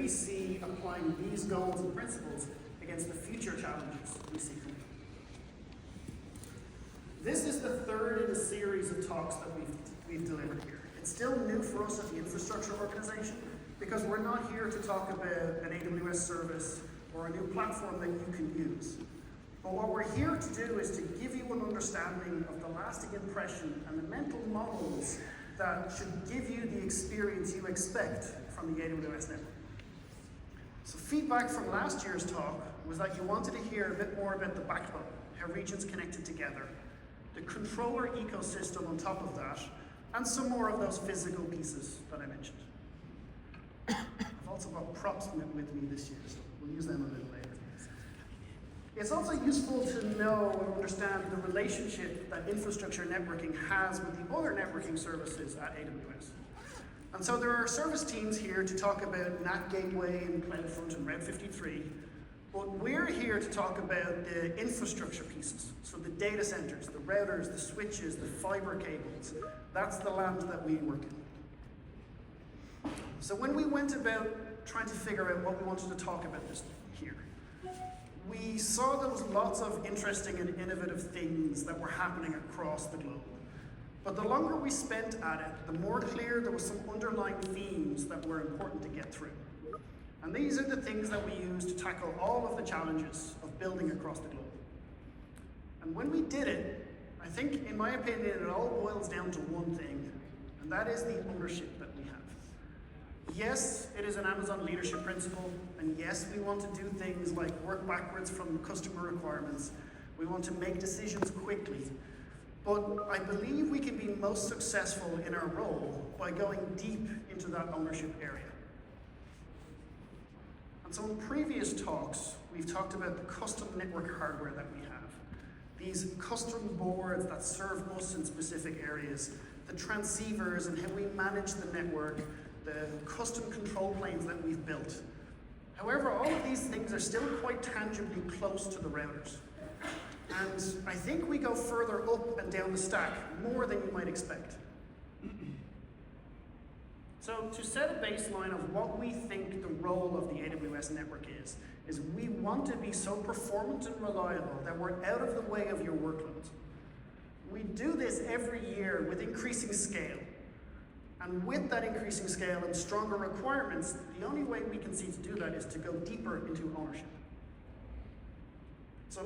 we see applying these goals and principles against the future challenges we see coming. This is the third in a series of talks that we've delivered here. It's still new for us at the infrastructure organization because we're not here to talk about an AWS service or a new platform that you can use. But what we're here to do is to give you an understanding of the lasting impression and the mental models that should give you the experience you expect from the AWS network. So feedback from last year's talk was that you wanted to hear a bit more about the backbone, how regions connected together, the controller ecosystem on top of that, and some more of those physical pieces that I mentioned. I've also got props with me this year, so we'll use them a little later. It's also useful to know and understand the relationship that infrastructure networking has with the other networking services at AWS. And so there are service teams here to talk about NAT Gateway and CloudFront and Route 53, but we're here to talk about the infrastructure pieces. So the data centers, the routers, the switches, the fiber cables. That's the land that we work in. So when we went about trying to figure out what we wanted to talk about this here, we saw there was lots of interesting and innovative things that were happening across the globe. But the longer we spent at it, the more clear there were some underlying themes that were important to get through. And these are the things that we use to tackle all of the challenges of building across the globe. And when we did it, I think, in my opinion, it all boils down to one thing, and that is the ownership that we have. Yes, it is an Amazon leadership principle, and yes, we want to do things like work backwards from customer requirements. We want to make decisions quickly. But I believe we can be most successful in our role by going deep into that ownership area. And so in previous talks, we've talked about the custom network hardware that we have. These custom boards that serve us in specific areas, the transceivers and how we manage the network, the custom control planes that we've built. However, all of these things are still quite tangibly close to the routers. And I think we go further up and down the stack more than you might expect. So to set a baseline of what we think the role of the AWS network is we want to be so performant and reliable that we're out of the way of your workloads. We do this every year with increasing scale. And with that increasing scale and stronger requirements, the only way we can see to do that is to go deeper into ownership. So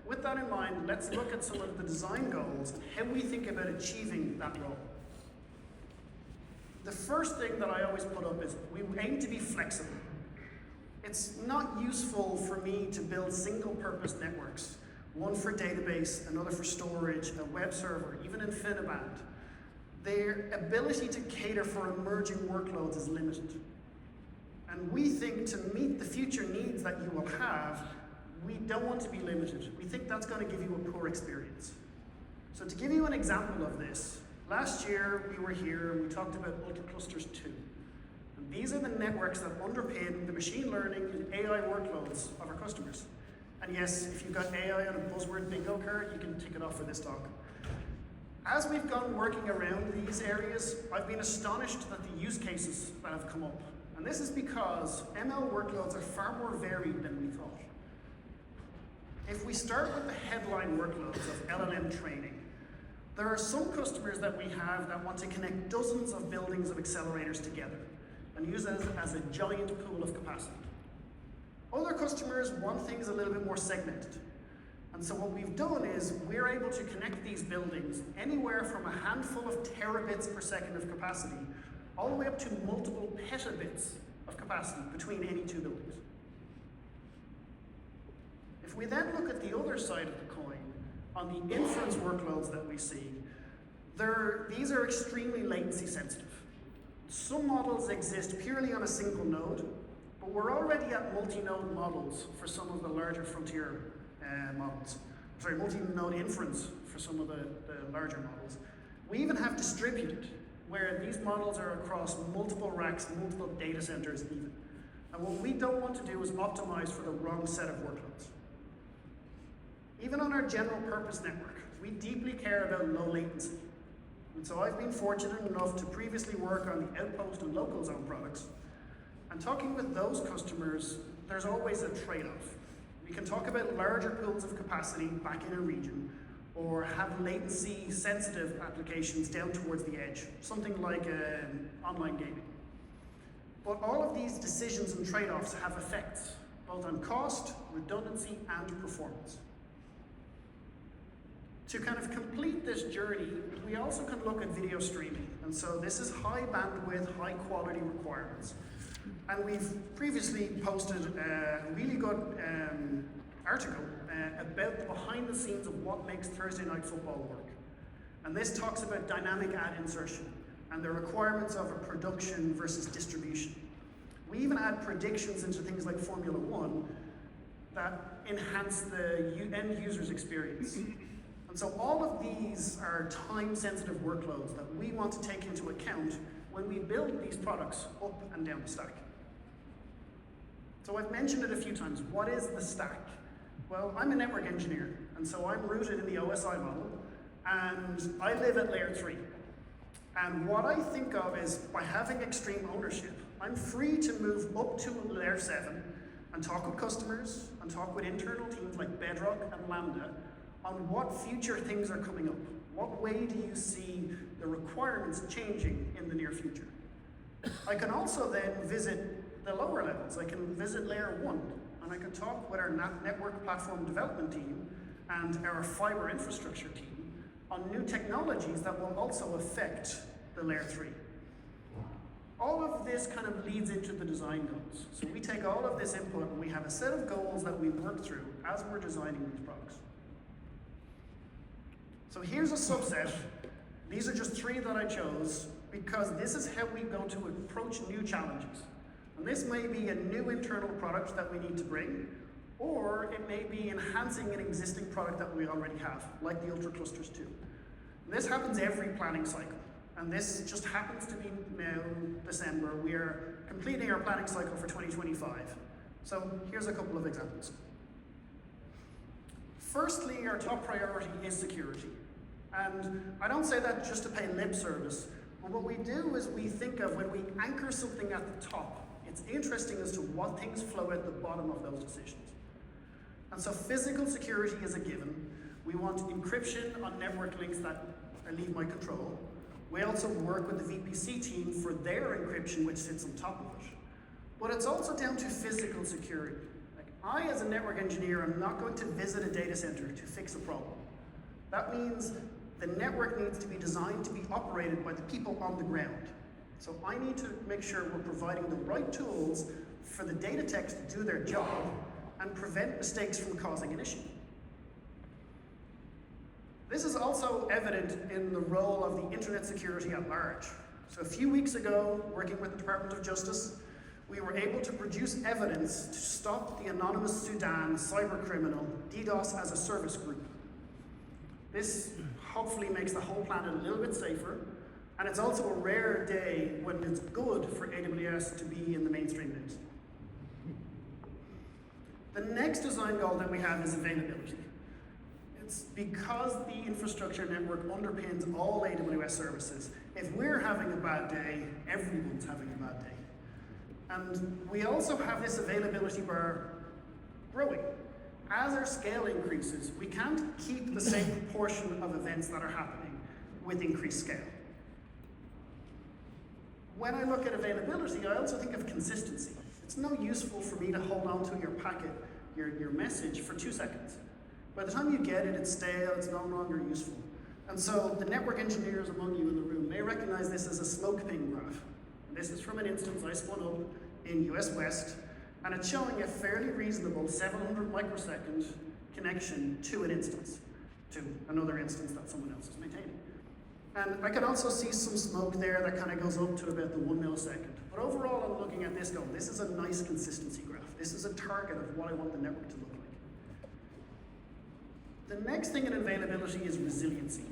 with that in mind, let's look at some of the design goals and how we think about achieving that role. The first thing that I always put up is we aim to be flexible. It's not useful for me to build single-purpose networks, one for database, another for storage, a web server, even InfiniBand. Their ability to cater for emerging workloads is limited. And we think to meet the future needs that you will have, we don't want to be limited. We think that's going to give you a poor experience. So to give you an example of this, last year we were here and we talked about multi-clusters 2. And these are the networks that underpin the machine learning and AI workloads of our customers. And yes, if you've got AI on a buzzword bingo card, you can tick it off for this talk. As we've gone working around these areas, I've been astonished at the use cases that have come up. And this is because ML workloads are far more varied than we thought. If we start with the headline workloads of LLM training, there are some customers that we have that want to connect dozens of buildings of accelerators together and use it as a giant pool of capacity. Other customers want things a little bit more segmented. And so what we've done is we're able to connect these buildings anywhere from a handful of terabits per second of capacity all the way up to multiple petabits of capacity between any two buildings. If we then look at the other side of the coin, on the inference workloads that we see, these are extremely latency sensitive. Some models exist purely on a single node, but we're already at multi-node models for some of the larger frontier models. Sorry, multi-node inference for some of the larger models. We even have distributed, where these models are across multiple racks, multiple data centers even. And what we don't want to do is optimize for the wrong set of workloads. Even on our general purpose network, we deeply care about low latency. And so I've been fortunate enough to previously work on the Outpost and Local Zone products. And talking with those customers, there's always a trade-off. We can talk about larger pools of capacity back in a region, or have latency-sensitive applications down towards the edge, something like online gaming. But all of these decisions and trade-offs have effects, both on cost, redundancy, and performance. To kind of complete this journey, we also can look at video streaming. And so this is high bandwidth, high quality requirements. And we've previously posted a really good article about the behind the scenes of what makes Thursday Night Football work. And this talks about dynamic ad insertion and the requirements of a production versus distribution. We even add predictions into things like Formula One that enhance the end user's experience. And so all of these are time-sensitive workloads that we want to take into account when we build these products up and down the stack. So I've mentioned it a few times. What is the stack? Well, I'm a network engineer, and so I'm rooted in the OSI model, and I live at layer 3. And what I think of is, by having extreme ownership, I'm free to move up to layer 7 and talk with customers, and talk with internal teams like Bedrock and Lambda on what future things are coming up. What way do you see the requirements changing in the near future? I can also then visit the lower levels. I can visit layer 1, and I can talk with our network platform development team and our fiber infrastructure team on new technologies that will also affect the layer 3. All of this kind of leads into the design goals. So we take all of this input and we have a set of goals that we work through as we're designing these products. So here's a subset. These are just 3 that I chose because this is how we're going to approach new challenges. And this may be a new internal product that we need to bring, or it may be enhancing an existing product that we already have, like the Ultra Clusters 2. And this happens every planning cycle. And this just happens to be now December. We are completing our planning cycle for 2025. So here's a couple of examples. Firstly, our top priority is security. And I don't say that just to pay lip service, but what we do is we think of when we anchor something at the top, it's interesting as to what things flow at the bottom of those decisions. And so physical security is a given. We want encryption on network links that leave my control. We also work with the VPC team for their encryption, which sits on top of it. But it's also down to physical security. Like, I, as a network engineer, am not going to visit a data center to fix a problem. That means the network needs to be designed to be operated by the people on the ground. So I need to make sure we're providing the right tools for the data techs to do their job and prevent mistakes from causing an issue. This is also evident in the role of the internet security at large. So a few weeks ago, working with the Department of Justice, we were able to produce evidence to stop the anonymous Sudan cybercriminal DDoS as a service group. This hopefully makes the whole planet a little bit safer, and it's also a rare day when it's good for AWS to be in the mainstream news. The next design goal that we have is availability. It's because the infrastructure network underpins all AWS services. If we're having a bad day, everyone's having a bad day. And we also have this availability bar growing. As our scale increases, we can't keep the same proportion of events that are happening with increased scale. When I look at availability, I also think of consistency. It's no useful for me to hold on to your packet, your message for 2 seconds. By the time you get it, it's stale, it's no longer useful. And so the network engineers among you in the room may recognize this as a smoke ping graph. And this is from an instance I spun up in US West, and it's showing a fairly reasonable 700 microsecond connection to an instance, to another instance that someone else is maintaining. And I can also see some smoke there that kind of goes up to about the 1 millisecond. But overall, I'm looking at this going, this is a nice consistency graph. This is a target of what I want the network to look like. The next thing in availability is resiliency.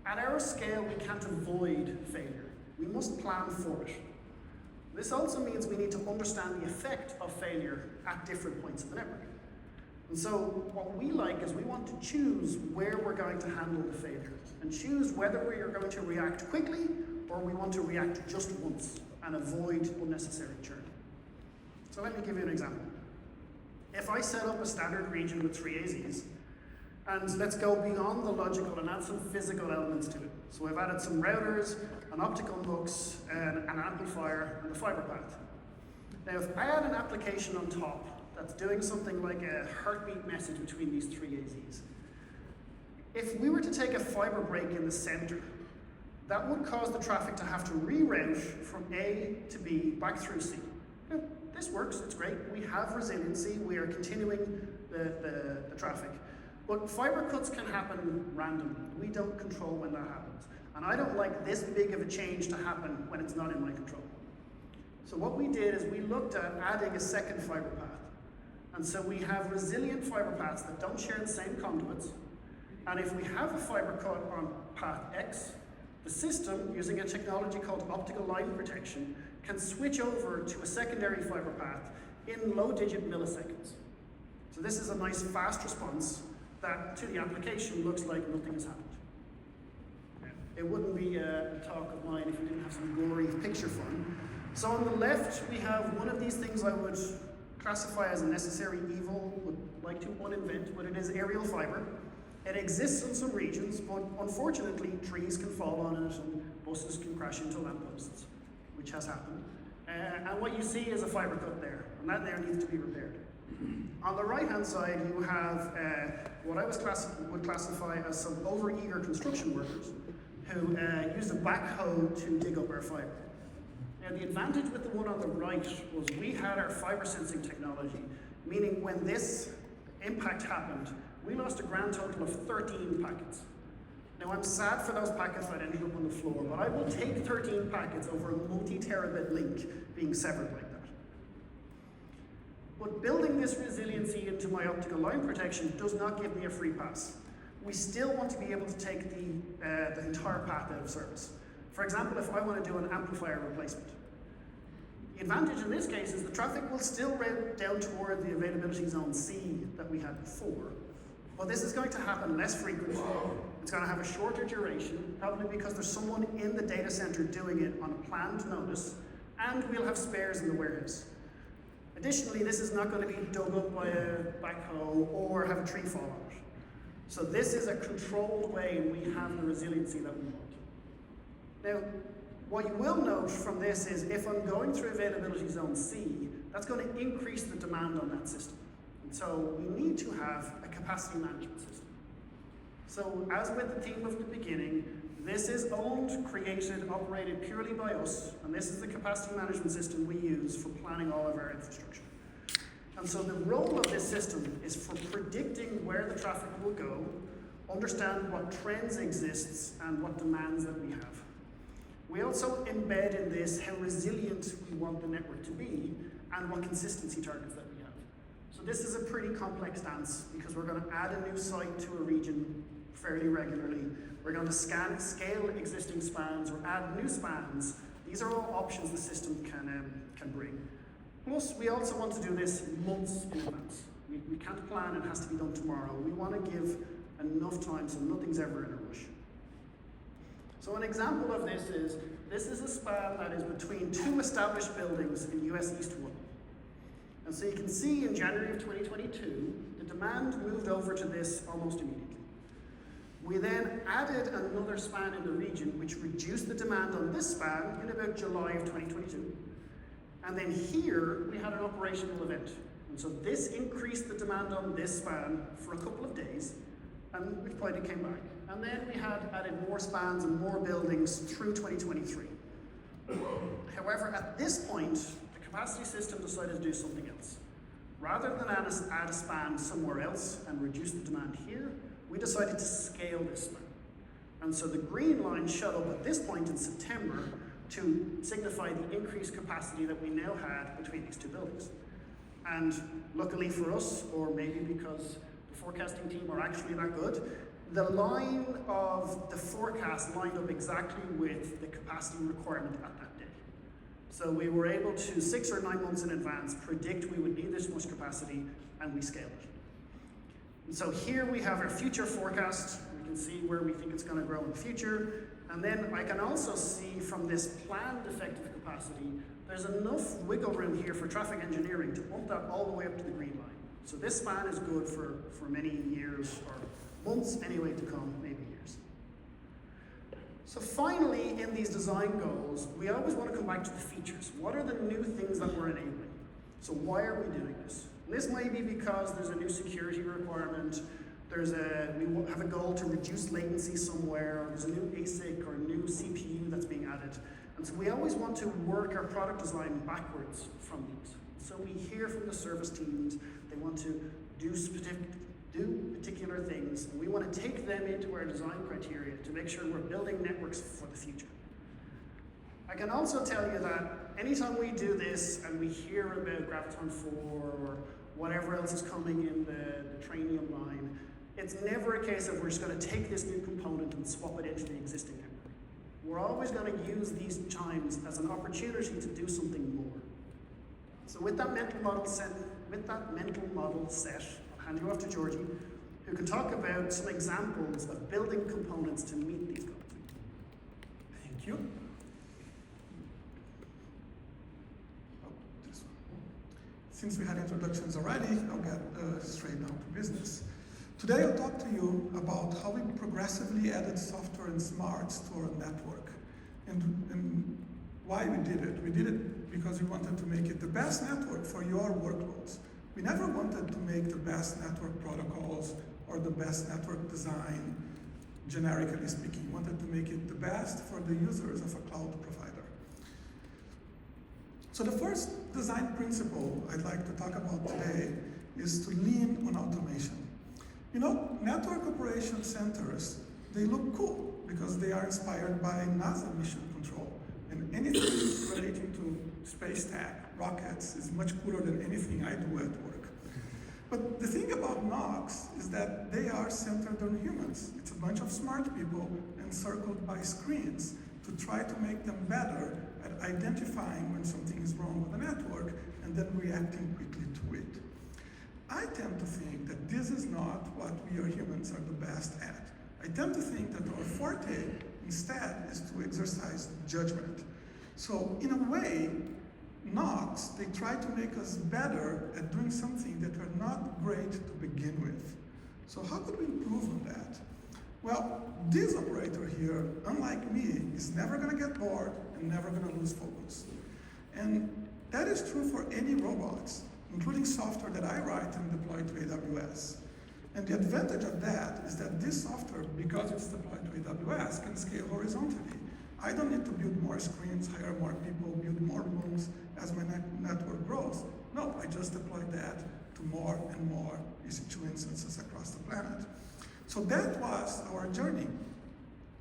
At our scale, we can't avoid failure. We must plan for it. This also means we need to understand the effect of failure at different points of the network. And so what we like is we want to choose where we're going to handle the failure and choose whether we are going to react quickly or we want to react just once and avoid unnecessary churn. So let me give you an example. If I set up a standard region with 3 AZs, and let's go beyond the logical and add some physical elements to it. So I've added some routers, an optical mux, an amplifier, and a fiber path. Now if I add an application on top that's doing something like a heartbeat message between these 3 AZs, if we were to take a fiber break in the center, that would cause the traffic to have to reroute from A to B back through C. Now, this works, it's great. We have resiliency, we are continuing the traffic. But fiber cuts can happen randomly. We don't control when that happens. And I don't like this big of a change to happen when it's not in my control. So what we did is we looked at adding a second fiber path. And so we have resilient fiber paths that don't share the same conduits. And if we have a fiber cut on path X, the system, using a technology called optical line protection, can switch over to a secondary fiber path in low-digit milliseconds. So this is a nice fast response that to the application looks like nothing has happened. It wouldn't be a talk of mine if we didn't have some gory picture fun. So on the left, we have one of these things I would classify as a necessary evil, would like to uninvent, but it is aerial fiber. It exists in some regions, but unfortunately trees can fall on it and buses can crash into lampposts, which has happened. And what you see is a fiber cut there, and that there needs to be repaired. On the right-hand side, you have what I would classify as some over-eager construction workers who use a backhoe to dig up our fiber. Now, the advantage with the one on the right was we had our fiber sensing technology, meaning when this impact happened, we lost a grand total of 13 packets. Now, I'm sad for those packets that ended up on the floor, but I will take 13 packets over a multi-terabit link being severed like that. But building this resiliency into my optical line protection does not give me a free pass. We still want to be able to take the entire path out of service. For example, if I want to do an amplifier replacement. The advantage in this case is the traffic will still route down toward the availability zone C that we had before. But this is going to happen less frequently. It's going to have a shorter duration, probably because there's someone in the data center doing it on a planned notice, and we'll have spares in the warehouse. Additionally, this is not going to be dug up by a backhoe or have a tree fall on it. So this is a controlled way and we have the resiliency that we want. Now, what you will note from this is if I'm going through availability zone C, that's going to increase the demand on that system. And so we need to have a capacity management system. So as with the theme of the beginning, this is owned, created, operated purely by us, and this is the capacity management system we use for planning all of our infrastructure. And so the role of this system is for predicting where the traffic will go, understand what trends exists, and what demands that we have. We also embed in this how resilient we want the network to be, and what consistency targets that we have. So this is a pretty complex dance, because we're going to add a new site to a region fairly regularly. We're going to scale existing spans or add new spans. These are all options the system can bring. Plus, we also want to do this months in advance. We can't plan, it has to be done tomorrow. We want to give enough time so nothing's ever in a rush. So an example of this is a span that is between 2 established buildings in US East 1. And so you can see in January of 2022, the demand moved over to this almost immediately. We then added another span in the region, which reduced the demand on this span in about July of 2022. And then here, we had an operational event. And so this increased the demand on this span for a couple of days, and which point it came back. And then we had added more spans and more buildings through 2023. However, at this point, the capacity system decided to do something else. Rather than add a span somewhere else and reduce the demand here, we decided to scale this span. And so the green line showed up at this point in September to signify the increased capacity that we now had between these 2 buildings. And luckily for us, or maybe because the forecasting team are actually that good, the line of the forecast lined up exactly with the capacity requirement at that day. So we were able to, 6 or 9 months in advance, predict we would need this much capacity, and we scaled it. And so here we have our future forecast. We can see where we think it's going to grow in the future. And then I can also see from this planned effective capacity there's enough wiggle room here for traffic engineering to bump that all the way up to the green line. So this span is good for many years, or months anyway to come, maybe years. So finally, in these design goals, we always want to come back to the features. What are the new things that we're enabling? So why are we doing this? And this may be because there's a new security requirement, we have a goal to reduce latency somewhere, or there's a new ASIC or a new CPU that's being added. And so we always want to work our product design backwards from these. So we hear from the service teams, they want to do particular things, and we want to take them into our design criteria to make sure we're building networks for the future. I can also tell you that anytime we do this and we hear about Graviton 4 or whatever else is coming in the Trainium line, it's never a case of we're just going to take this new component and swap it into the existing network. We're always going to use these chimes as an opportunity to do something more. So with that mental model set, I'll hand you off to Georgie, who can talk about some examples of building components to meet these goals. Thank you. Since we had introductions already, I'll get straight down to business. Today I'll talk to you about how we progressively added software and smarts to our network and why we did it. We did it because we wanted to make it the best network for your workloads. We never wanted to make the best network protocols or the best network design, generically speaking. We wanted to make it the best for the users of a cloud provider. So the first design principle I'd like to talk about today is to lean on automation. You know, network operation centers, they look cool because they are inspired by NASA mission control. And anything relating to space tech, rockets, is much cooler than anything I do at work. But the thing about NOCs is that they are centered on humans. It's a bunch of smart people encircled by screens to try to make them better at identifying when something is wrong with the network and then reacting quickly to it. I tend to think that this is not what we as humans are the best at. I tend to think that our forte instead is to exercise judgment. So in a way, NOCs, they try to make us better at doing something that we're not great to begin with. So how could we improve on that? Well, this operator here, unlike me, is never going to get bored and never going to lose focus. And that is true for any robots, including software that I write and deploy to AWS. And the advantage of that is that this software, because it's deployed to AWS, can scale horizontally. I don't need to build more screens, hire more people, build more rooms as my network grows. No, I just deploy that to more and more EC2 instances across the planet. So that was our journey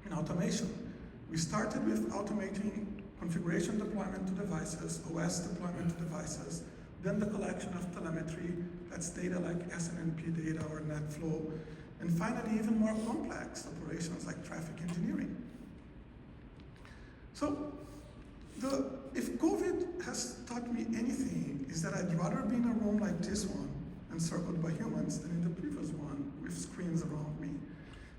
in automation. We started with automating configuration deployment to devices, OS deployment to devices, then the collection of telemetry, that's data like SNMP data or NetFlow, and finally even more complex operations like traffic engineering. So if COVID has taught me anything, is that I'd rather be in a room like this one, encircled by humans, than in the previous one with screens around me.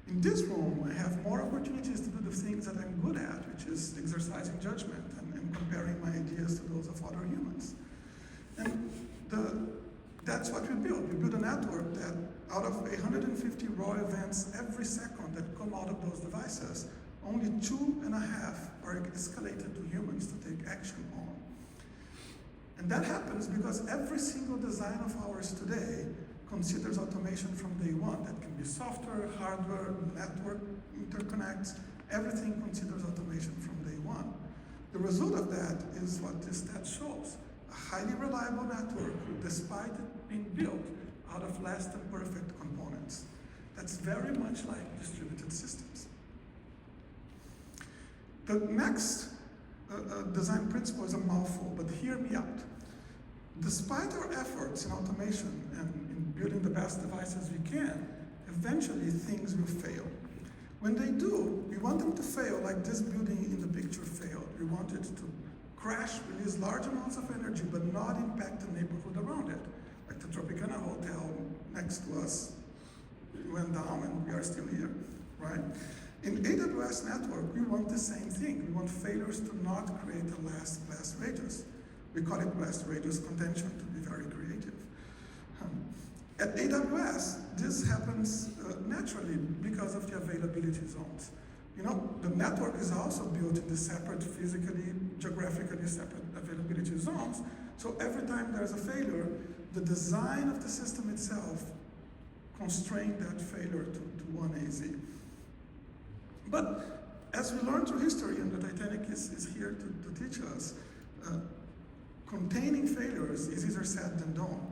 In this room, I have more opportunities to do the things that I'm good at, which is exercising judgment and comparing my ideas to those of other humans. And that's what we built. We built a network that out of 150 raw events every second that come out of those devices, only 2.5 are escalated to humans to take action on. And that happens because every single design of ours today considers automation from day one. That can be software, hardware, network interconnects, everything considers automation from day one. The result of that is what this stat shows. A highly reliable network, despite it being built out of less than perfect components. That's very much like distributed systems. The next design principle is a mouthful, but hear me out. Despite our efforts in automation and in building the best devices we can, eventually things will fail. When they do, we want them to fail like this building in the picture failed. We want it to crash, release large amounts of energy, but not impact the neighborhood around it. Like the Tropicana Hotel next to us went down and we are still here, right? In AWS network, we want the same thing. We want failures to not create a last class rages. We call it blast radius contention, to be very creative. At AWS, this happens naturally because of the availability zones. You know, the network is also built in the separate physically, geographically separate availability zones. So every time there's a failure, the design of the system itself constrains that failure to one AZ. But as we learn through history, and the Titanic is here to teach us, containing failures is easier said than done.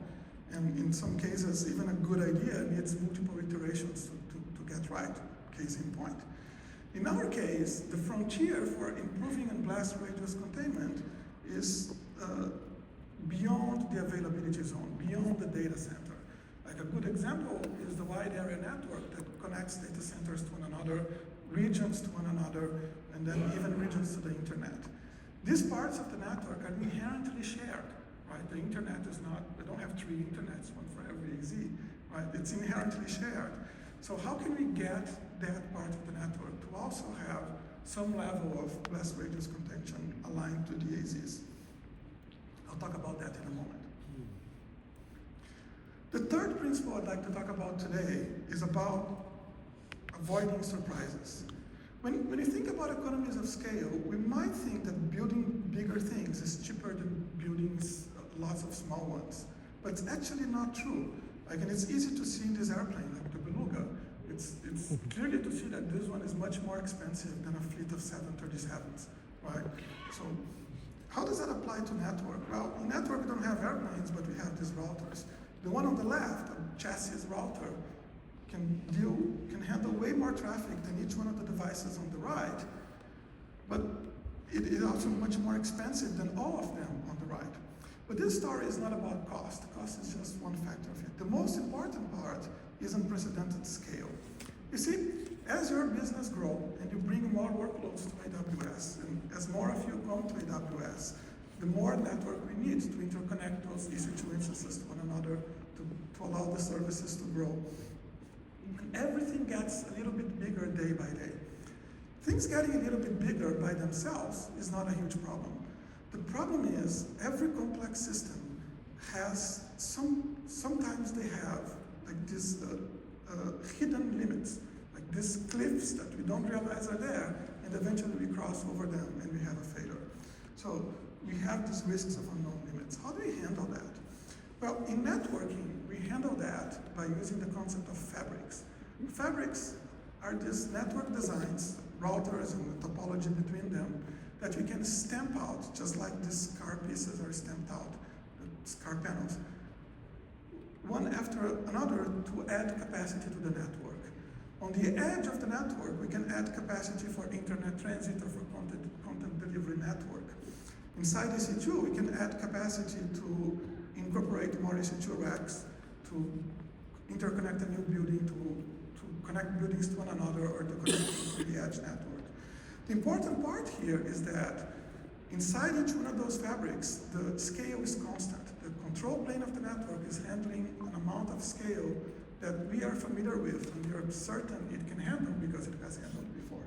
And in some cases, even a good idea needs multiple iterations to get right, case in point. In our case, the frontier for improving on blast radius containment is beyond the availability zone, beyond the data center. Like a good example is the wide area network that connects data centers to one another, regions to one another, and then even regions to the internet. These parts of the network are inherently shared, right? The internet is not, we don't have 3 internets, one for every AZ, right? It's inherently shared. So how can we get that part of the network to also have some level of blast radius contention aligned to the AZs? I'll talk about that in a moment. The third principle I'd like to talk about today is about avoiding surprises. When you think about economies of scale, we might think that building bigger things is cheaper than building lots of small ones. But it's actually not true. Like, and it's easy to see in this airplane, like the Beluga. It's clearly to see that this one is much more expensive than a fleet of 737s, right? So how does that apply to network? Well, in network we don't have airplanes, but we have these routers. The one on the left, a chassis router, can handle way more traffic than each one of the devices on the right, but it is also much more expensive than all of them on the right. But this story is not about cost. Cost is just one factor of it. The most important part is unprecedented scale. You see, as your business grows and you bring more workloads to AWS, and as more of you come to AWS, the more network we need to interconnect those EC2 instances to one another to allow the services to grow. And everything gets a little bit bigger day by day. Things getting a little bit bigger by themselves is not a huge problem. The problem is every complex system has sometimes they have like these hidden limits, like these cliffs that we don't realize are there, and eventually we cross over them and we have a failure. So we have these risks of unknown limits. How do we handle that? Well, in networking, we handle that by using the concept of fabrics. Fabrics are these network designs, routers and the topology between them, that we can stamp out, just like these car pieces are stamped out, the car panels, one after another to add capacity to the network. On the edge of the network, we can add capacity for internet transit or for content delivery network. Inside EC2, we can add capacity to incorporate more EC2 racks, to interconnect a new building, to connect buildings to one another, or to connect to the edge network. The important part here is that inside each one of those fabrics, the scale is constant. The control plane of the network is handling an amount of scale that we are familiar with, and we are certain it can handle because it has handled before.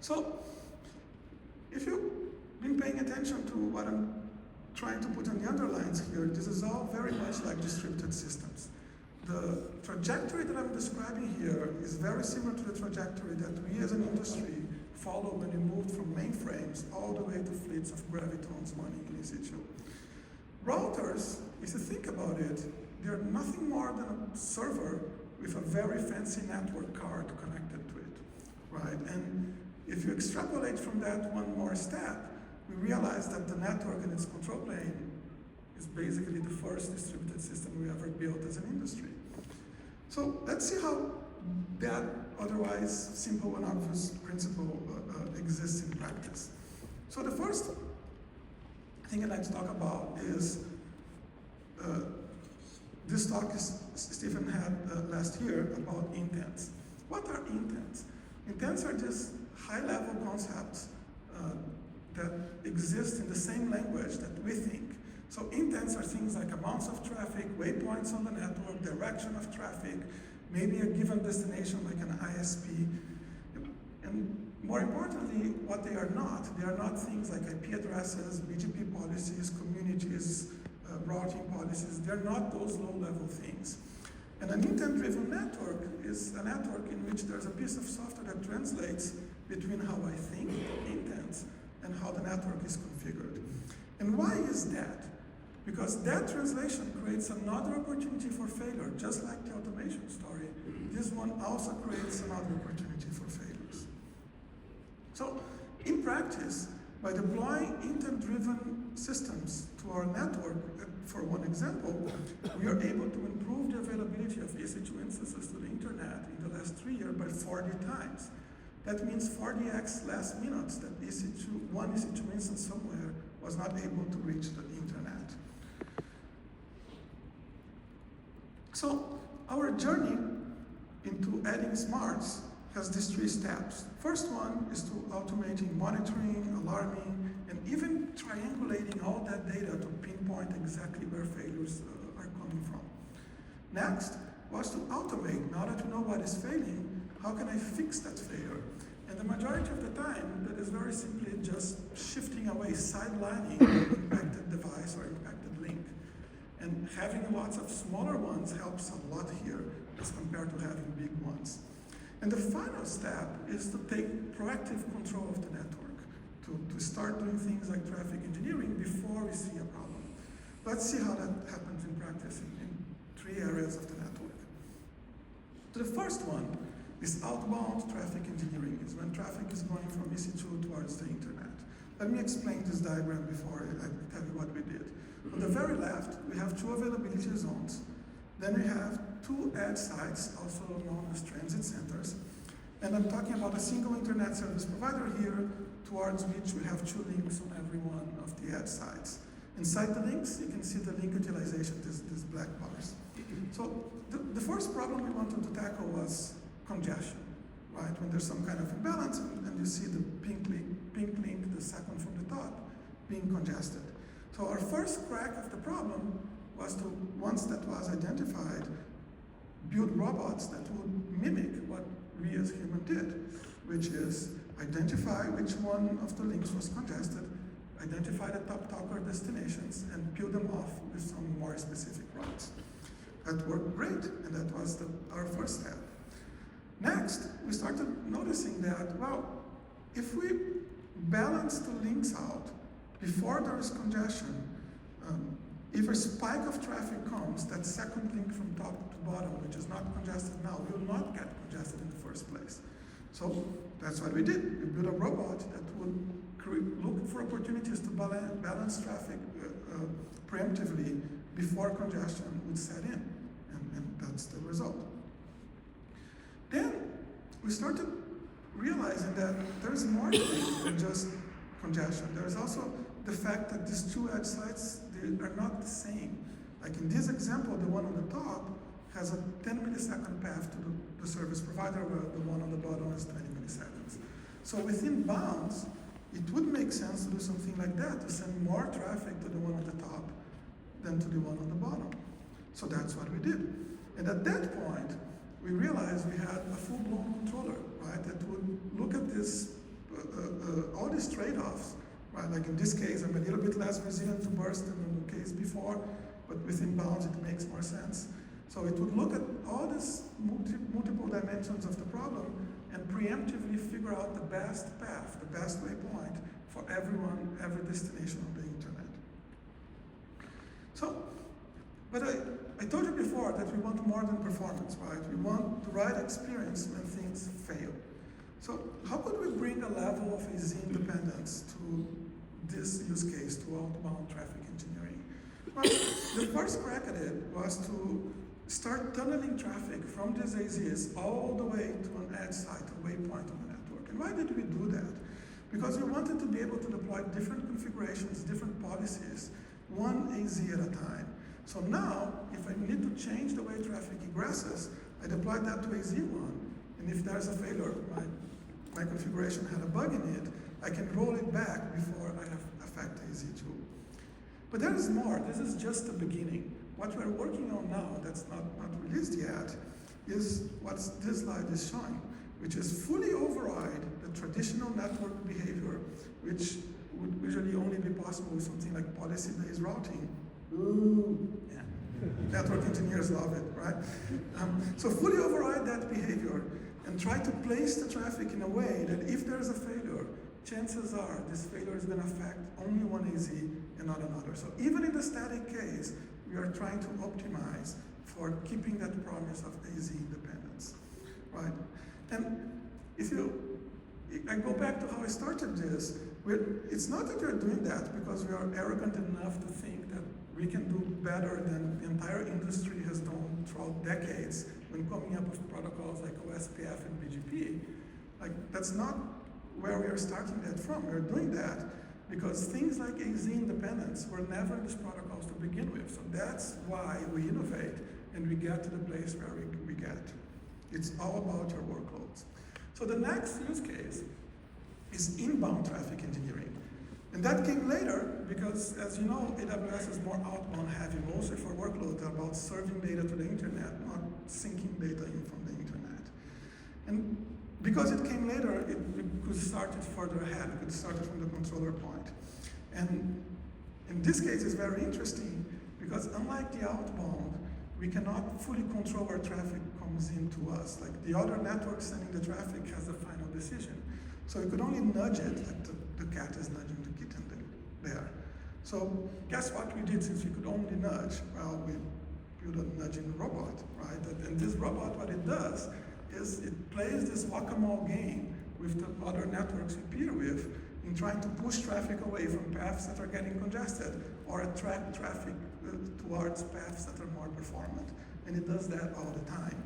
So, if you've been paying attention to what I'm trying to put on the underlines here, this is all very much like distributed systems. The trajectory that I'm describing here is very similar to the trajectory that we as an industry follow when we moved from mainframes all the way to fleets of gravitons running in EC2. Routers, if you think about it, they're nothing more than a server with a very fancy network card connected to it, right? And if you extrapolate from that one more step, we realize that the network and its control plane is basically the first distributed system we ever built as an industry. So let's see how that otherwise simple and obvious principle exists in practice. So the first thing I'd like to talk about is this talk Stephen had last year about intents. What are intents? Intents are just high-level concepts that exist in the same language that we think. So intents are things like amounts of traffic, waypoints on the network, direction of traffic, maybe a given destination like an ISP. And more importantly, what they are not things like IP addresses, BGP policies, communities, routing policies. They're not those low-level things. And an intent-driven network is a network in which there's a piece of software that translates between how I think, intents, and how the network is configured. And why is that? Because that translation creates another opportunity for failure, just like the automation story. This one also creates another opportunity for failures. So, in practice, by deploying intent-driven systems to our network, for one example, we are able to improve the availability of EC2 instances to the internet in the last 3 years by 40 times. That means 40x less minutes that one EC2 instance somewhere was not able to reach the internet. So our journey into adding smarts has these 3 steps. First one is to automating monitoring, alarming, and even triangulating all that data to pinpoint exactly where failures are coming from. Next was to automate. Now that we know what is failing, how can I fix that failure? And the majority of the time, that is very simply just shifting away, sidelining an impacted device or impacted link. And having lots of smaller ones helps a lot here as compared to having big ones. And the final step is to take proactive control of the network, to start doing things like traffic engineering before we see a problem. Let's see how that happens in practice in 3 areas of the network. The first one is outbound traffic engineering, is when traffic is going from EC2 towards the internet. Let me explain this diagram before I tell you what we did. On the very left, we have 2 availability zones. Then we have 2 edge sites, also known as transit centers. And I'm talking about a single internet service provider here, towards which we have 2 links on every one of the edge sites. Inside the links, you can see the link utilization, these black bars. So the first problem we wanted to tackle was congestion, right? When there's some kind of imbalance and you see the pink link, the second from the top, being congested. So our first crack of the problem was to, once that was identified, build robots that would mimic what we as humans did, which is identify which one of the links was congested, identify the top talker destinations, and peel them off with some more specific routes. That worked great, and that was our first step. Next, we started noticing that, well, if we balance the links out before there is congestion, if a spike of traffic comes, that second link from top to bottom, which is not congested now, will not get congested in the first place. So that's what we did. We built a robot that would look for opportunities to balance traffic preemptively before congestion would set in, and that's the result. Then we started realizing that there's more to it than just congestion. There's also the fact that these 2 edge sites, they are not the same. Like in this example, the one on the top has a 10 millisecond path to the service provider, where the one on the bottom is 20 milliseconds. So within bounds, it would make sense to do something like that, to send more traffic to the one on the top than to the one on the bottom. So that's what we did. And at that point, we realized we had a full-blown controller, right, that would look at this, all these trade-offs, right? Like in this case, I'm a little bit less resilient to burst than in the case before, but within bounds, it makes more sense. So it would look at all these multiple dimensions of the problem and preemptively figure out the best path, the best waypoint for everyone, every destination on the internet. So, but I told you before that we want more than performance, right? We want the right experience when things fail. So how could we bring a level of AZ independence to this use case, to outbound traffic engineering? Well, the first crack at it was to start tunneling traffic from these AZs all the way to an edge site, a waypoint on the network. And why did we do that? Because we wanted to be able to deploy different configurations, different policies, one AZ at a time. So now, if I need to change the way traffic egresses, I deploy that to AZ1, and if there's a failure, my configuration had a bug in it, I can roll it back before I affect AZ2. But there is more. This is just the beginning. What we're working on now, that's not released yet, is what this slide is showing. which is fully override the traditional network behavior, which would usually only be possible with something like policy-based routing. Ooh. Yeah. Network engineers love it, right? So fully override that behavior and try to place the traffic in a way that if there's a failure, chances are this failure is going to affect only one AZ and not another. So even in the static case, we are trying to optimize for keeping that promise of AZ independence, right? And I go back to how I started this. It's not that we're doing that because we are arrogant enough to think that we can do better than the entire industry has done throughout decades when coming up with protocols like OSPF and BGP. Like, that's not where we are starting that from. We're doing that because things like AZ independence were never in these protocols to begin with. So that's why we innovate and we get to the place where we get. It's all about your workloads. So the next use case is inbound traffic engineering. And that came later because, as you know, AWS is more outbound heavy, mostly for workloads, about serving data to the internet, not syncing data in from the internet. And because it came later, we could start it further ahead. We could start it from the controller point. And in this case, it's very interesting because unlike the outbound, we cannot fully control where traffic comes into us. Like the other network sending the traffic has the final decision. So we could only nudge it, like the cat is nudging the kitten there. So guess what we did since we could only nudge? Well, we built a nudging robot, right? And this robot, what it does is it plays this whack-a-mole game with the other networks we peer with in trying to push traffic away from paths that are getting congested or attract traffic towards paths that are more performant. And it does that all the time.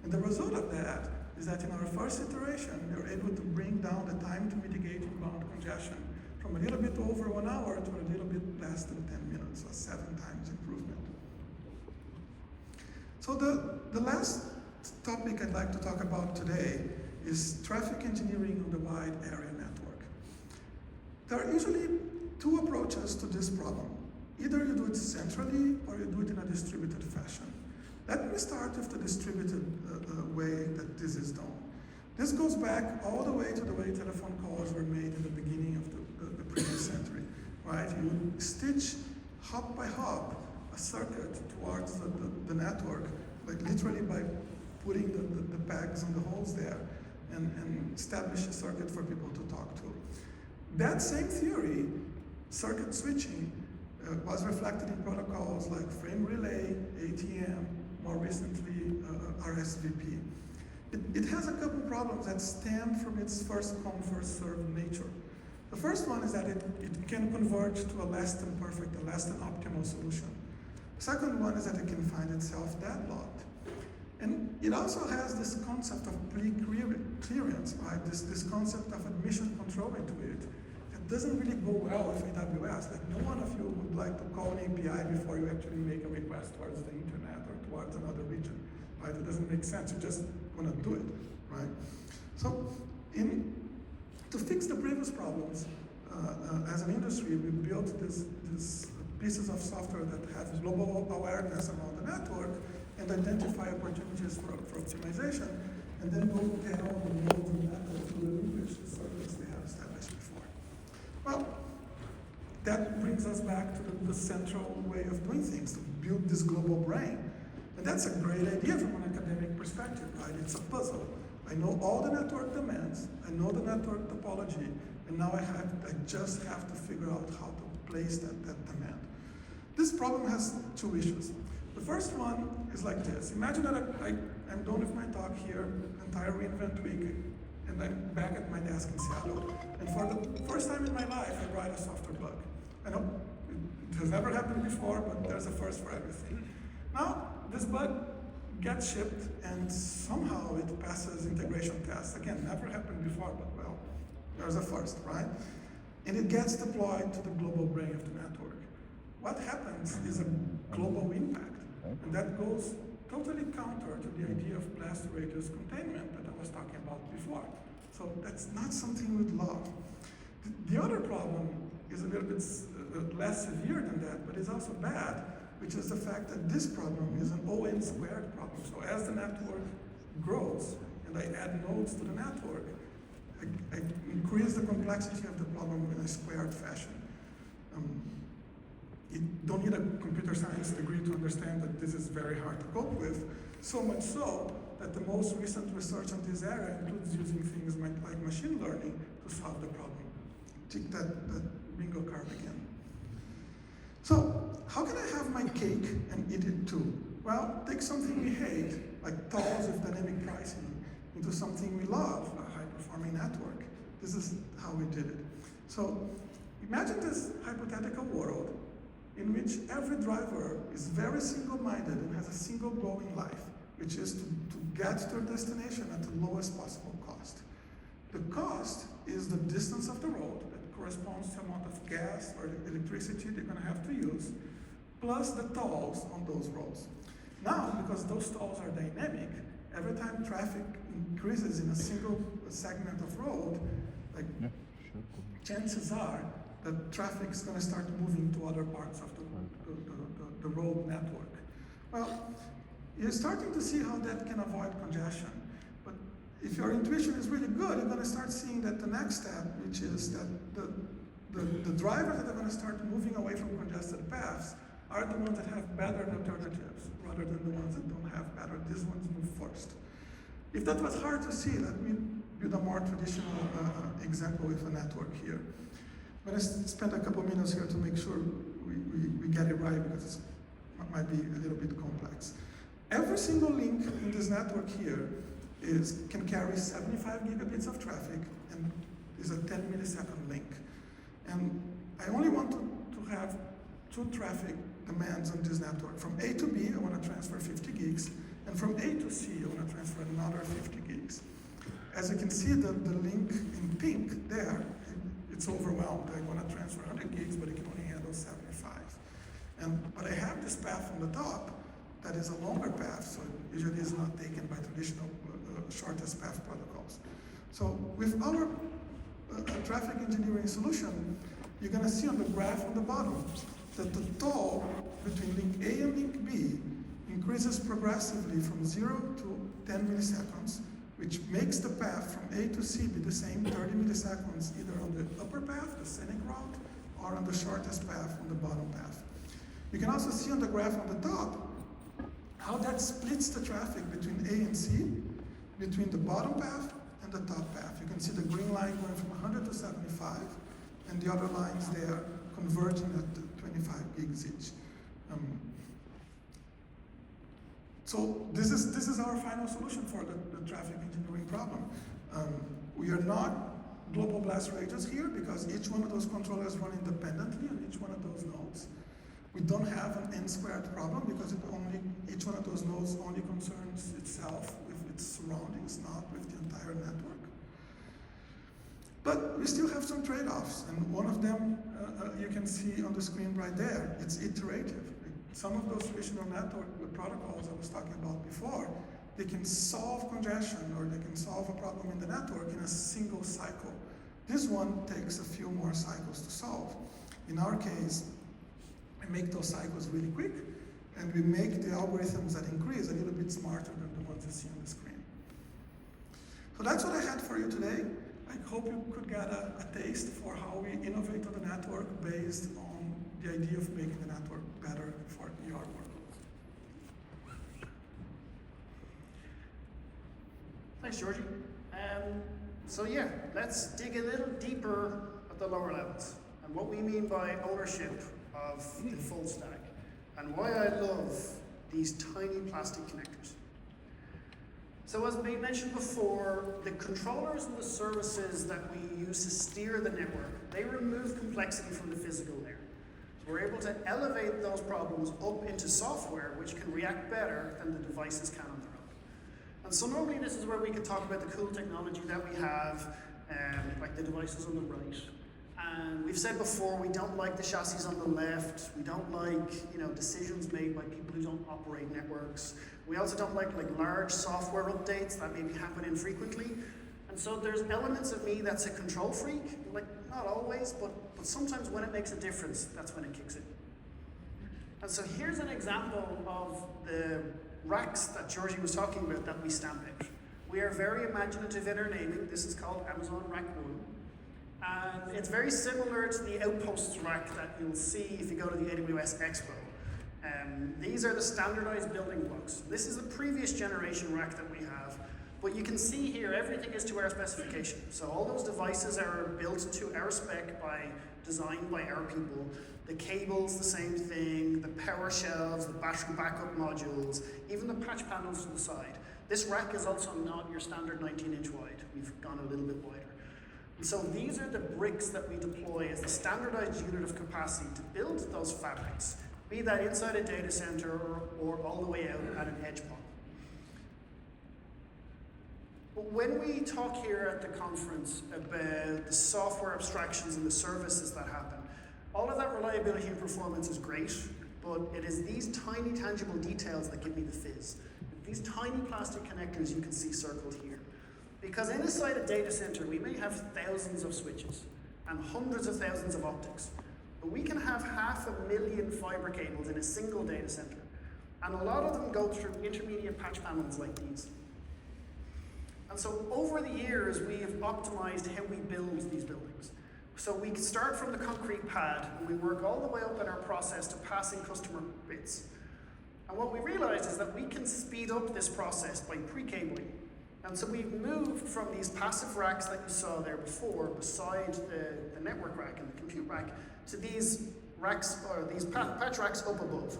And the result of that is that in our first iteration, we were able to bring down the time to mitigate inbound congestion from a little bit over 1 hour to a little bit less than 10 minutes, so 7 times improvement. So the last topic I'd like to talk about today is traffic engineering on the wide area network. There are usually 2 approaches to this problem. Either you do it centrally or you do it in a distributed fashion. Let me start with the distributed way that this is done. This goes back all the way to the way telephone calls were made in the beginning of the previous century, right? You would stitch hop by hop a circuit towards the network, like literally by putting the pegs on the holes there and establish a circuit for people to talk to. That same theory, circuit switching, was reflected in protocols like frame relay, ATM, more recently RSVP. It has a couple problems that stem from its first come, first served nature. The first one is that it can converge to a less than perfect, a less than optimal solution. The second one is that it can find itself deadlocked. And it also has this concept of pre-clearance, right? This concept of admission control into it. It doesn't really go well with AWS. Like no one of you would like to call an API before you actually make a request towards the internet or towards another region, right? It doesn't make sense. You just want to do it, right? So to fix the previous problems, as an industry, we built these pieces of software that have global awareness around the network and identify opportunities for optimization, and then go tell the nodes of the network to relinquish the service they have established before. Well, that brings us back to the central way of doing things, to build this global brain. And that's a great idea from an academic perspective, right? It's a puzzle. I know all the network demands, I know the network topology, and now I just have to figure out how to place that demand. This problem has 2 issues. The first one is like this. Imagine that I'm done with my talk here, entire reInvent week, and I'm back at my desk in Seattle. And for the first time in my life, I write a software bug. I know it has never happened before, but there's a first for everything. Now, this bug gets shipped, and somehow it passes integration tests. Again, never happened before, but well, there's a first, right? And it gets deployed to the global brain of the network. What happens is a global impact, and that goes totally counter to the idea of blast radius containment that I was talking about before. So that's not something we'd love. The other problem is a little bit less severe than that, but it's also bad, which is the fact that this problem is an O(n)² problem. So as the network grows and and I add nodes to the network, I increase the complexity of the problem in a squared fashion. You don't need a computer science degree to understand that this is very hard to cope with, so much so that the most recent research on this area includes using things like machine learning to solve the problem. Take that bingo card again. So, how can I have my cake and eat it too? Well, take something we hate, like tolls with dynamic pricing, into something we love, a high-performing network. This is how we did it. So, imagine this hypothetical world in which every driver is very single-minded and has a single goal in life, which is to get to their destination at the lowest possible cost. The cost is the distance of the road that corresponds to the amount of gas or electricity they're going to have to use, plus the tolls on those roads. Now, because those tolls are dynamic, every time traffic increases in a single segment of road, like chances are that traffic is going to start moving to other parts of the road network. Well, you're starting to see how that can avoid congestion. But if your intuition is really good, you're going to start seeing that the next step, which is that the drivers that are going to start moving away from congested paths are the ones that have better alternatives, rather than the ones that don't have better. These ones move first. If that was hard to see, let me build a more traditional example with a network here. I'm going to spend a couple minutes here to make sure we get it right, because it might be a little bit complex. Every single link in this network here can carry 75 gigabits of traffic and is a 10 millisecond link. And I only want to have two traffic demands on this network. From A to B, I want to transfer 50 gigs, and from A to C, I want to transfer another 50 gigs. As you can see, the link in pink there, it's overwhelmed. I want to transfer 100 gigs, but it can only handle 75. But I have this path on the top that is a longer path, so it usually is not taken by traditional shortest path protocols. So with our traffic engineering solution, you're going to see on the graph on the bottom that the toll between link A and link B increases progressively from 0 to 10 milliseconds, which makes the path from A to C be the same 30 milliseconds either on the upper path, the scenic route, or on the shortest path on the bottom path. You can also see on the graph on the top how that splits the traffic between A and C, between the bottom path and the top path. You can see the green line going from 100 to 75, and the other lines there converging at 25 gigs each. So this is our final solution for the traffic engineering problem. We are not global blast radius here, because each one of those controllers run independently on each one of those nodes. We don't have an n-squared problem, because each one of those nodes only concerns itself with its surroundings, not with the entire network. But we still have some trade-offs, and one of them you can see on the screen right there. It's iterative. Some of those traditional network protocols I was talking about before, they can solve congestion, or they can solve a problem in the network in a single cycle. This one takes a few more cycles to solve. In our case, we make those cycles really quick, and we make the algorithms that increase a little bit smarter than the ones you see on the screen. So that's what I had for you today. I hope you could get a taste for how we innovate on the network based on the idea of making the network better for your workloads. Thanks, Georgie. So yeah, let's dig a little deeper at the lower levels and what we mean by ownership of the full stack, and why I love these tiny plastic connectors. So as we mentioned before, the controllers and the services that we use to steer the network, they remove complexity from the physical layer. So we're able to elevate those problems up into software which can react better than the devices can on their own. And so normally this is where we can talk about the cool technology that we have, like the devices on the right. And we've said before, we don't like the chassis on the left. We don't like, decisions made by people who don't operate networks. We also don't like large software updates that maybe happen infrequently. And so there's elements of me that's a control freak. Not always, but sometimes when it makes a difference, that's when it kicks in. And so here's an example of the racks that Georgie was talking about that we stamp out. We are very imaginative in our naming. This is called Amazon Rack 1. And it's very similar to the Outposts rack that you'll see if you go to the AWS Expo. These are the standardized building blocks. This is the previous generation rack that we have, but you can see here everything is to our specification. So all those devices are built to our spec designed by our people. The cables, the same thing, the power shelves, the battery backup modules, even the patch panels to the side. This rack is also not your standard 19-inch wide. We've gone a little bit wider. And so these are the bricks that we deploy as the standardized unit of capacity to build those fabrics, be that inside a data center or all the way out at an edge point. But when we talk here at the conference about the software abstractions and the services that happen, all of that reliability and performance is great, but it is these tiny tangible details that give me the fizz. These tiny plastic connectors you can see circled here. Because inside a data center, we may have thousands of switches and hundreds of thousands of optics, but we can have 500,000 fiber cables in a single data center. And a lot of them go through intermediate patch panels like these. And so over the years, we have optimized how we build these buildings. So we start from the concrete pad, and we work all the way up in our process to passing customer bits. And what we realized is that we can speed up this process by pre-cabling. And so we've moved from these passive racks that you saw there before, beside the network rack and the compute rack, to these racks, or these patch racks up above.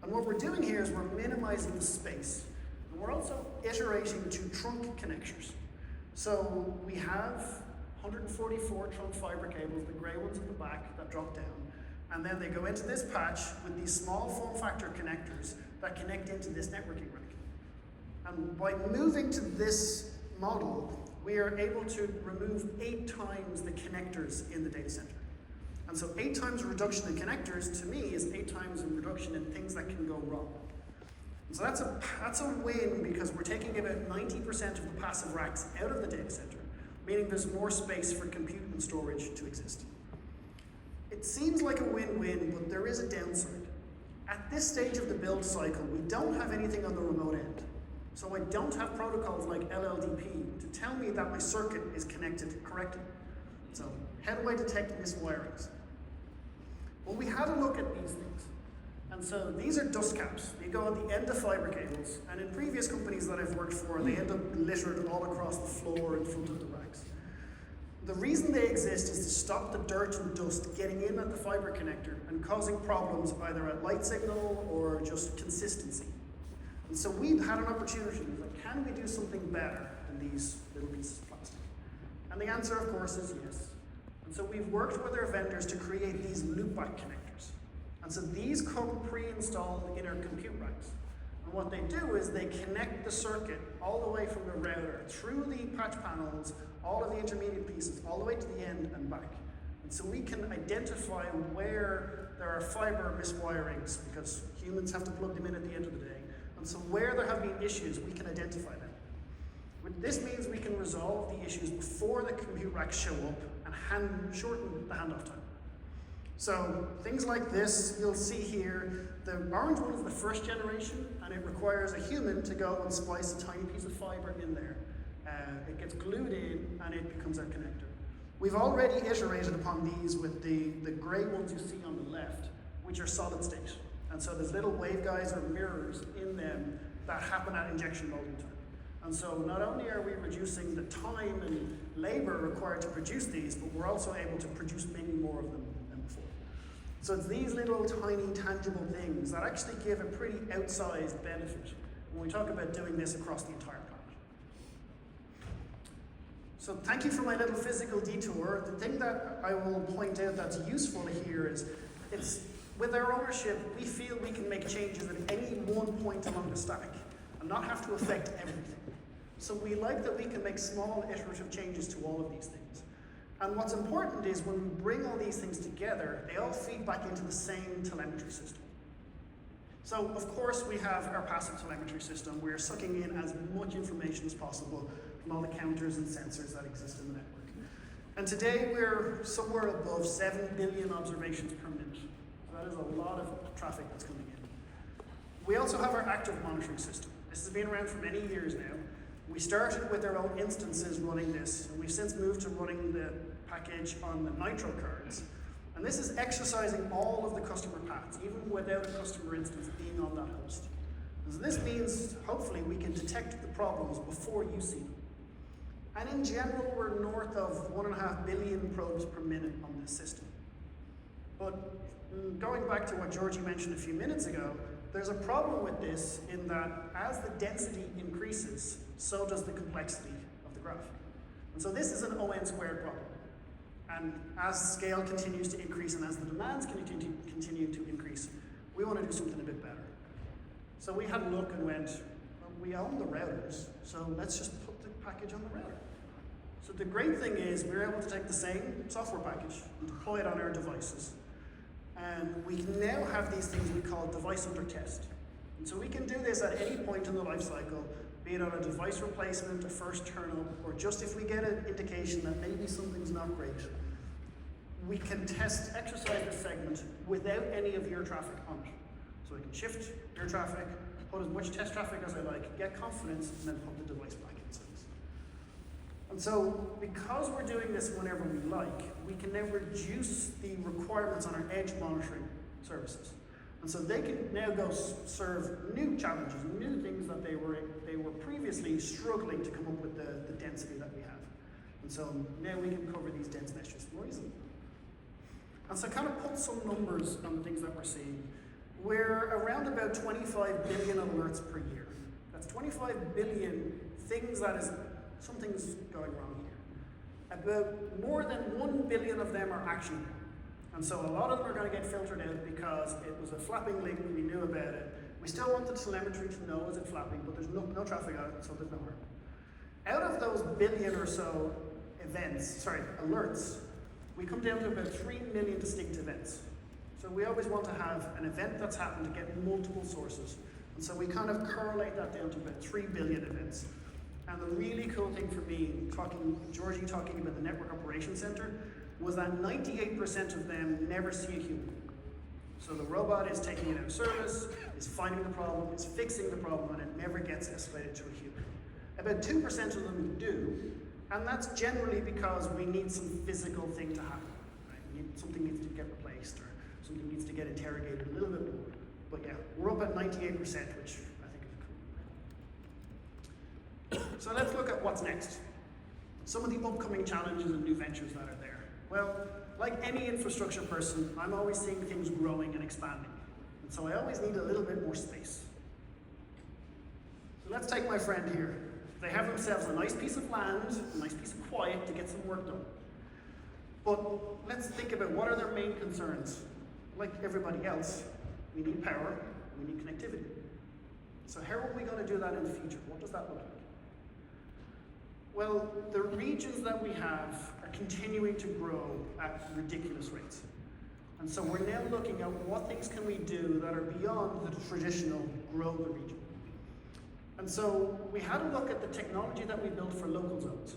And what we're doing here is we're minimizing the space. And we're also iterating to trunk connectors. So we have 144 trunk fiber cables, the gray ones at the back that drop down. And then they go into this patch with these small form factor connectors that connect into this networking rack. And by moving to this model, we are able to remove 8 times the connectors in the data center. And so 8 times reduction in connectors, to me, is 8 times in reduction in things that can go wrong. And so that's a win, because we're taking about 90% of the passive racks out of the data center, meaning there's more space for compute and storage to exist. It seems like a win-win, but there is a downside. At this stage of the build cycle, we don't have anything on the remote end. So I don't have protocols like LLDP to tell me that my circuit is connected correctly. So how do I detect miswirings? Well, we had a look at these things. And so these are dust caps. They go at the end of fiber cables, and in previous companies that I've worked for, they end up littered all across the floor in front of the racks. The reason they exist is to stop the dirt and dust getting in at the fiber connector and causing problems either at light signal or just consistency. And so we had an opportunity, like, can we do something better than these little pieces of plastic? And the answer, of course, is yes. And so we've worked with our vendors to create these loopback connectors. And so these come pre-installed in our compute racks. And what they do is they connect the circuit all the way from the router through the patch panels, all of the intermediate pieces, all the way to the end and back. And so we can identify where there are fiber miswirings, because humans have to plug them in at the end of the day. And so where there have been issues, we can identify them. This means we can resolve the issues before the compute racks show up and shorten the handoff time. So things like this, you'll see here, the orange one is the first generation, and it requires a human to go and splice a tiny piece of fiber in there. It gets glued in, and it becomes our connector. We've already iterated upon these with the gray ones you see on the left, which are solid state. And so there's little waveguides or mirrors in them that happen at injection molding time. And so not only are we reducing the time and labor required to produce these, but we're also able to produce many more of them than before. So it's these little tiny tangible things that actually give a pretty outsized benefit when we talk about doing this across the entire planet. So thank you for my little physical detour. The thing that I will point out that's useful here is with our ownership, we feel we can make changes at any one point along the stack and not have to affect everything. So we like that we can make small iterative changes to all of these things. And what's important is when we bring all these things together, they all feed back into the same telemetry system. So of course we have our passive telemetry system. We're sucking in as much information as possible from all the counters and sensors that exist in the network. And today we're somewhere above 7 billion observations per minute. So that is a lot of traffic that's coming in. We also have our active monitoring system. This has been around for many years now. We started with our own instances running this, and we've since moved to running the package on the Nitro cards. And this is exercising all of the customer paths, even without a customer instance being on that host. So this means, hopefully, we can detect the problems before you see them. And in general, we're north of 1.5 billion probes per minute on this system. But going back to what Georgie mentioned a few minutes ago, there's a problem with this in that as the density increases, so does the complexity of the graph. And so this is an ON squared problem. And as scale continues to increase and as the demands continue to increase, we want to do something a bit better. So we had a look and went, well, we own the routers, so let's just put the package on the router. So the great thing is we're able to take the same software package and deploy it on our devices. And we can now have these things we call device under test. And so we can do this at any point in the life cycle, be it on a device replacement, a first turn up, or just if we get an indication that maybe something's not great. We can exercise the segment without any of your traffic on it. So I can shift your traffic, put as much test traffic as I like, get confidence, and then put the device back in service. And so, because we're doing this whenever we like, we can now reduce the requirements on our edge monitoring services. And so they can now go serve new challenges, new things that they were previously struggling to come up with the density that we have. And so now we can cover these dense meshes more easily. And so kind of put some numbers on the things that we're seeing. We're around about 25 billion alerts per year. That's 25 billion things that is, something's going wrong here. About more than 1 billion of them are actionable. And so a lot of them are going to get filtered out because it was a flapping link, we knew about it. We still want the telemetry to know is it flapping, but there's no traffic on it, so there's no harm. Out of those billion or so alerts, we come down to about 3 million distinct events. So we always want to have an event that's happened to get multiple sources. And so we kind of correlate that down to about 3 billion events. And the really cool thing for me, Georgie talking about the Network Operations Center, was that 98% of them never see a human. So the robot is taking it out of service, is finding the problem, is fixing the problem, and it never gets escalated to a human. About 2% of them do, and that's generally because we need some physical thing to happen. Right? Something needs to get replaced, or something needs to get interrogated a little bit more. But yeah, we're up at 98%, which I think is cool. So let's look at what's next. Some of the upcoming challenges and new ventures that are there. Well, like any infrastructure person, I'm always seeing things growing and expanding. And so I always need a little bit more space. So let's take my friend here. They have themselves a nice piece of land, a nice piece of quiet to get some work done. But let's think about what are their main concerns. Like everybody else, we need power, we need connectivity. So how are we going to do that in the future? What does that look like? Well, the regions that we have are continuing to grow at ridiculous rates. And so we're now looking at what things can we do that are beyond the traditional grow the region. And so we had a look at the technology that we built for local zones.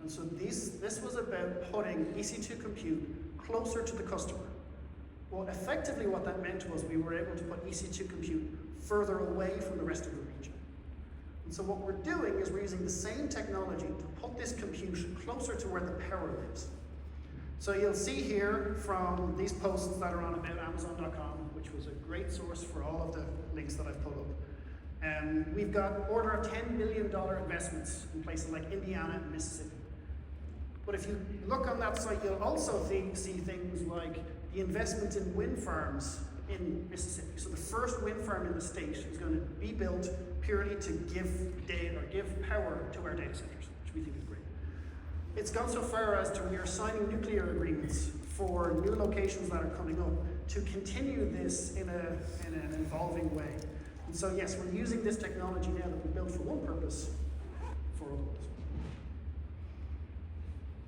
And so this was about putting EC2 compute closer to the customer. Well, effectively what that meant was we were able to put EC2 compute further away from the rest of the region. And so what we're doing is we're using the same technology to put this compute closer to where the power lives. So you'll see here from these posts that are on about Amazon.com, which was a great source for all of the links that I've put up. We've got order of $10 billion investments in places like Indiana and Mississippi. But if you look on that site, you'll also see things like the investment in wind farms in Mississippi. So the first wind farm in the state is going to be built purely to give data or give power to our data centers, which we think is great. It's gone so far as to we are signing nuclear agreements for new locations that are coming up to continue this in an evolving way. And so yes, we're using this technology now that we built for one purpose for others.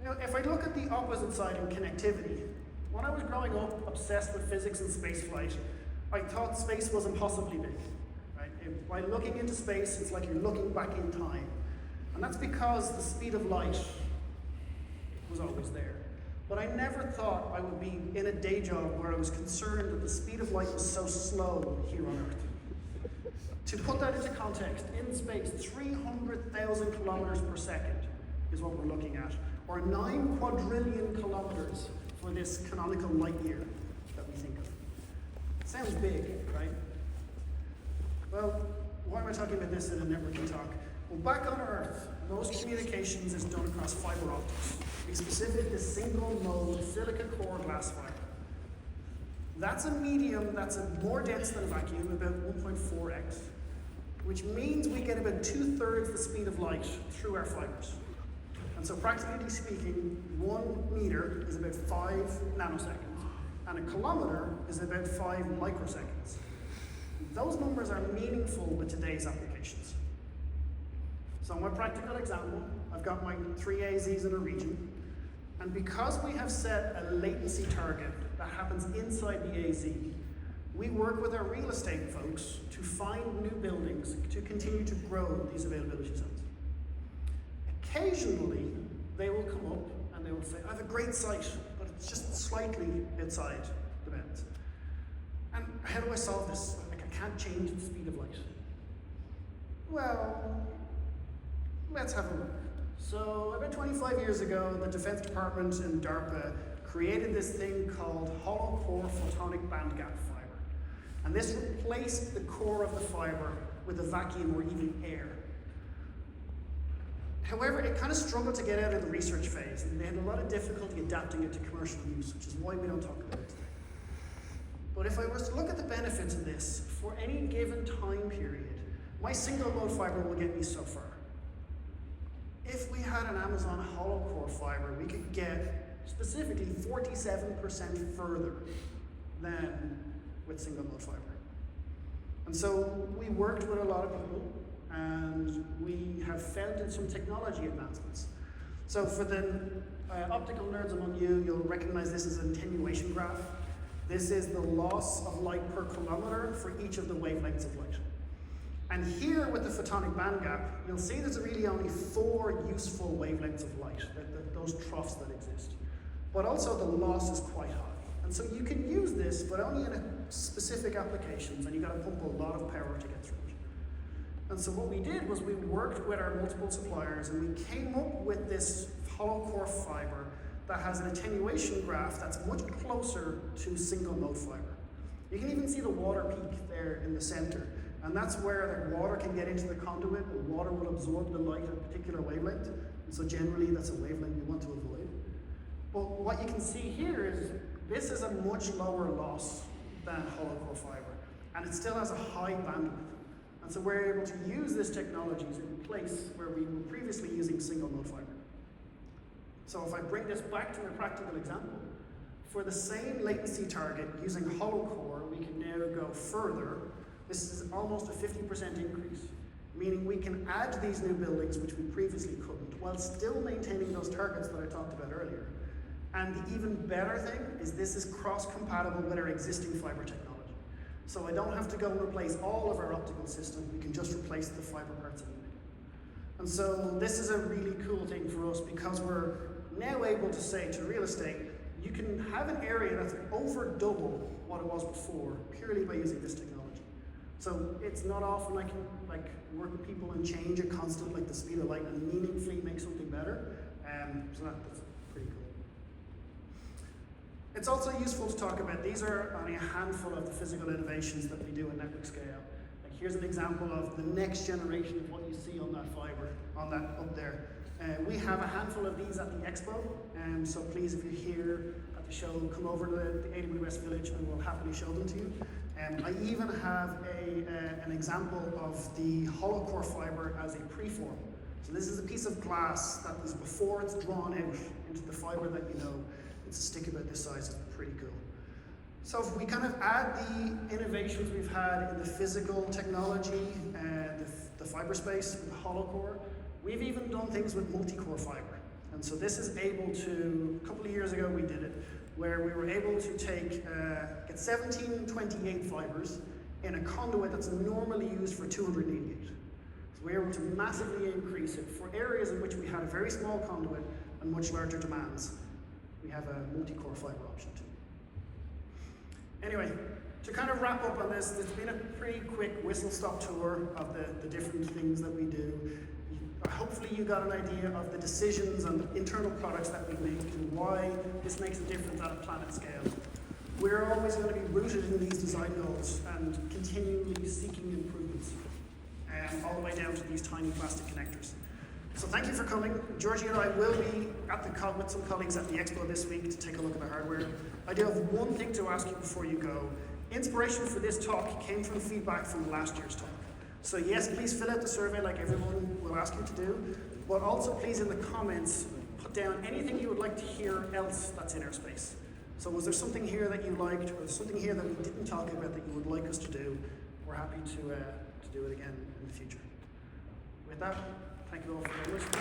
Now, if I look at the opposite side in connectivity, when I was growing up obsessed with physics and spaceflight, I thought space was impossibly big. Right? By looking into space, it's like you're looking back in time. And that's because the speed of light was always there. But I never thought I would be in a day job where I was concerned that the speed of light was so slow here on Earth. To put that into context, in space, 300,000 kilometers per second is what we're looking at, or 9 quadrillion kilometers for this canonical light year that we think of. It sounds big, right? Well, why am I talking about this in a networking talk? Well, back on Earth, most communications is done across fiber optics. To be specific, the single mode silicon core glass fiber. That's a medium that's more dense than a vacuum, about 1.4x, which means we get about 2/3 the speed of light through our fibers. And so practically speaking, 1 meter is about 5 nanoseconds, and a kilometer is about 5 microseconds. Those numbers are meaningful with today's applications. So my practical example, I've got my 3 AZs in a region, and because we have set a latency target that happens inside the AZ, we work with our real estate folks to find new buildings to continue to grow these availability zones. Occasionally, they will come up and they will say, I have a great site, but it's just slightly outside the bounds. And how do I solve this? Like, I can't change the speed of light. Well, let's have a look. So about 25 years ago, the Defense Department and DARPA created this thing called hollow core photonic bandgap fiber. And this replaced the core of the fiber with a vacuum or even air. However, it kind of struggled to get out of the research phase, and they had a lot of difficulty adapting it to commercial use, which is why we don't talk about it today. But if I was to look at the benefits of this, for any given time period, my single mode fiber will get me so far. If we had an Amazon hollow core fiber, we could get specifically 47% further than with single mode fiber. And so we worked with a lot of people, and we have found some technology advancements. So for the optical nerds among you, you'll recognize this as an attenuation graph. This is the loss of light per kilometer for each of the wavelengths of light. And here with the photonic bandgap, you'll see there's really only 4 useful wavelengths of light, those troughs that exist. But also the loss is quite high. And so you can use this, but only in specific applications, and you've got to pump a lot of power to get through it. And so what we did was we worked with our multiple suppliers, and we came up with this hollow core fiber that has an attenuation graph that's much closer to single mode fiber. You can even see the water peak there in the center. And that's where the water can get into the conduit, the water will absorb the light at a particular wavelength. And so generally that's a wavelength we want to avoid. But what you can see here is this is a much lower loss than hollow core fiber. And it still has a high bandwidth. And so we're able to use this technology in place where we were previously using single mode fiber. So if I bring this back to a practical example, for the same latency target using hollow core, we can now go further. This is almost a 50% increase, meaning we can add these new buildings which we previously couldn't, while still maintaining those targets that I talked about earlier. And the even better thing is this is cross-compatible with our existing fiber technology. So I don't have to go and replace all of our optical system, we can just replace the fiber parts in it. And so this is a really cool thing for us because we're now able to say to real estate, you can have an area that's over double what it was before, purely by using this technology. So it's not often I can work with people and change a constant like the speed of light and meaningfully make something better. So that's pretty cool. It's also useful to talk about, these are only a handful of the physical innovations that we do at network scale. Like here's an example of the next generation of what you see on that fiber, on that up there. We have a handful of these at the expo, so please, if you're here at the show, come over to the AWS Village and we'll happily show them to you. I even have an example of the hollow core fiber as a preform. So this is a piece of glass that is, before it's drawn out into the fiber that you know, it's a stick about this size. It's pretty cool. So if we kind of add the innovations we've had in the physical technology, the fiber space with the hollow core, we've even done things with multi-core fiber. And so this is able to, a couple of years ago we did it, where we were able to get 1728 fibers in a conduit that's normally used for 288. So we were able to massively increase it for areas in which we had a very small conduit and much larger demands. We have a multi-core fiber option too. Anyway, To kind of wrap up on this, it's been a pretty quick whistle-stop tour of the different things that we do. Hopefully you got an idea of the decisions and the internal products that we make and why this makes a difference at a planet scale. We're always going to be rooted in these design goals and continually seeking improvements, all the way down to these tiny plastic connectors. So thank you for coming. Georgie and I will be at with some colleagues at the expo this week to take a look at the hardware. I do have one thing to ask you before you go. Inspiration for this talk came from feedback from last year's talk. So yes, please fill out the survey like everyone will ask you to do, but also please in the comments put down anything you would like to hear else that's in our space. So was there something here that you liked, or something here that we didn't talk about that you would like us to do? We're happy to do it again in the future. With that, thank you all for listening.